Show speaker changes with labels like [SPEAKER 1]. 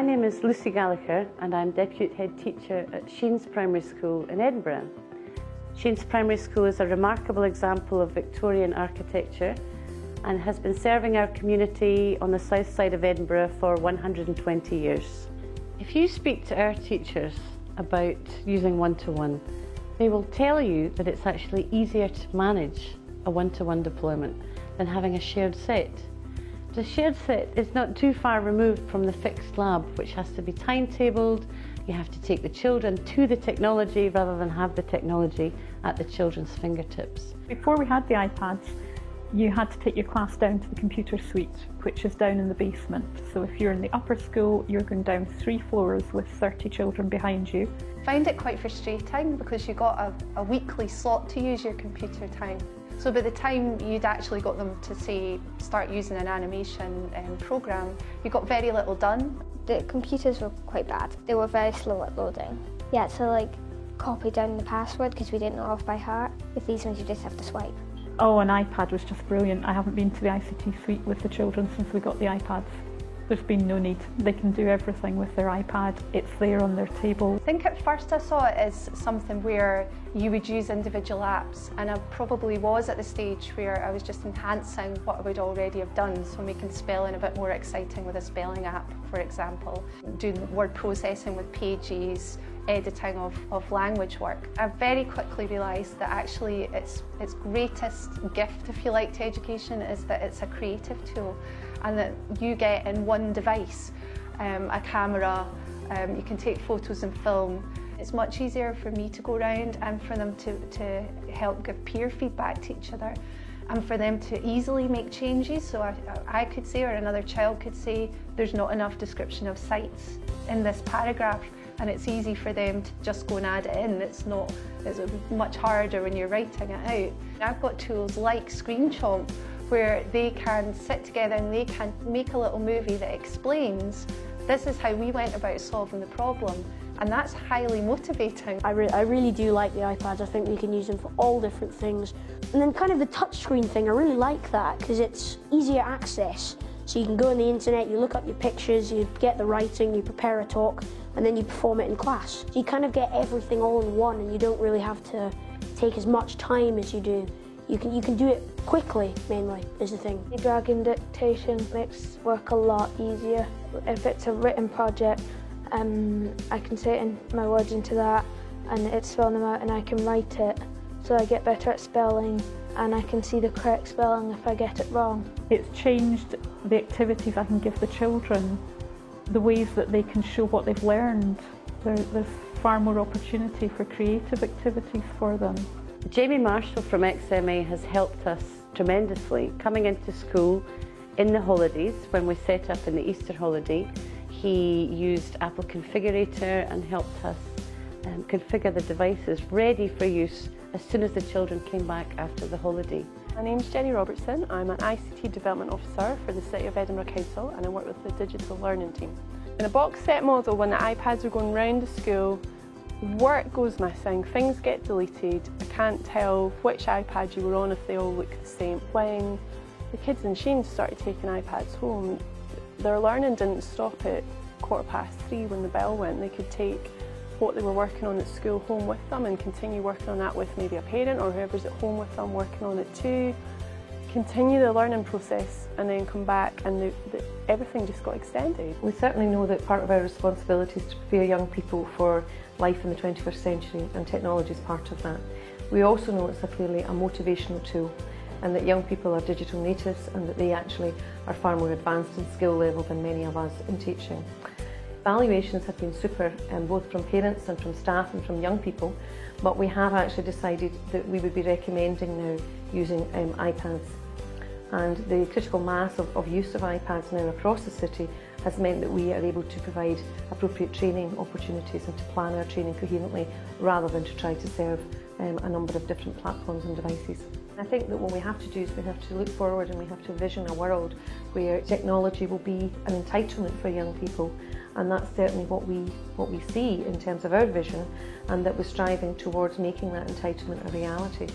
[SPEAKER 1] My name is Lucy Gallagher and I'm Deputy Head Teacher at Sheens Primary School in Edinburgh. Sheens Primary School is a remarkable example of Victorian architecture and has been serving our community on the south side of Edinburgh for 120 years. If you speak to our teachers about using one-to-one, they will tell you that it's actually easier to manage a one-to-one deployment than having a shared set. The shared set is not too far removed from the fixed lab, which has to be timetabled. You have to take the children to the technology rather than have the technology at the children's fingertips.
[SPEAKER 2] Before we had the iPads, you had to take your class down to the computer suite, which is down in the basement. So if you're in the upper school, you're going down 3 floors with 30 children behind you.
[SPEAKER 3] I find it quite frustrating because you got a weekly slot to use your computer time. So by the time you'd actually got them to say start using an animation program, you got very little done.
[SPEAKER 4] The computers were quite bad. They were very slow at loading. You had to copy down the password because we didn't know off by heart. With these ones you just have to swipe.
[SPEAKER 2] Oh, an iPad was just brilliant. I haven't been to the ICT suite with the children since we got the iPads. There's been no need. They can do everything with their iPad. It's there on their table.
[SPEAKER 3] I think at first I saw it as something where you would use individual apps, and I probably was at the stage where I was just enhancing what I would already have done, so making spelling a bit more exciting with a spelling app, for example, doing word processing with Pages, editing of language work. I very quickly realised that actually its greatest gift, if you like, to education is that it's a creative tool, and that you get in one device a camera, you can take photos and film. It's much easier for me to go around and for them to help give peer feedback to each other, and for them to easily make changes. So I could say, or another child could say, there's not enough description of sites in this paragraph, and it's easy for them to just go and add it in. It's much harder when you're writing it out. I've got tools like ScreenChomp where they can sit together and they can make a little movie that explains this is how we went about solving the problem, and that's highly motivating.
[SPEAKER 5] I really do like the iPads. I think we can use them for all different things. And then kind of the touchscreen thing, I really like that because it's easier access. So you can go on the internet, you look up your pictures, you get the writing, you prepare a talk, and then you perform it in class. So you kind of get everything all in one, and you don't really have to take as much time as you do. You can do it quickly, mainly, is the thing.
[SPEAKER 4] The dragging dictation makes work a lot easier. If it's a written project, I can say in my words into that, and it's spelling them out, and I can write it, so I get better at spelling, and I can see the correct spelling if I get it wrong.
[SPEAKER 2] It's changed the activities I can give the children, the ways that they can show what they've learned. There's far more opportunity for creative activities for them.
[SPEAKER 1] Jamie Marshall from XMA has helped us tremendously. Coming into school in the holidays, when we set up in the Easter holiday, he used Apple Configurator and helped us configure the devices ready for use as soon as the children came back after the holiday.
[SPEAKER 6] My name's Jenny Robertson. I'm an ICT Development Officer for the City of Edinburgh Council, and I work with the Digital Learning team. In a box set model, when the iPads are going round the school, work goes missing, things get deleted. I can't tell which iPad you were on if they all look the same. When the kids in Sheens started taking iPads home, their learning didn't stop at 3:15 when the bell went. They could take what they were working on at school home with them and continue working on that with maybe a parent or whoever's at home with them working on it too. Continue the learning process and then come back, and everything just got extended.
[SPEAKER 7] We certainly know that part of our responsibility is to prepare young people for life in the 21st century, and technology is part of that. We also know it's clearly a motivational tool, and that young people are digital natives and that they actually are far more advanced in skill level than many of us in teaching. Valuations have been super, both from parents and from staff and from young people, but we have actually decided that we would be recommending now using iPads. And the critical mass of use of iPads now across the city has meant that we are able to provide appropriate training opportunities and to plan our training coherently rather than to try to serve a number of different platforms and devices. I think that what we have to do is we have to look forward and we have to envision a world where technology will be an entitlement for young people, and that's certainly what we see in terms of our vision, and that we're striving towards making that entitlement a reality.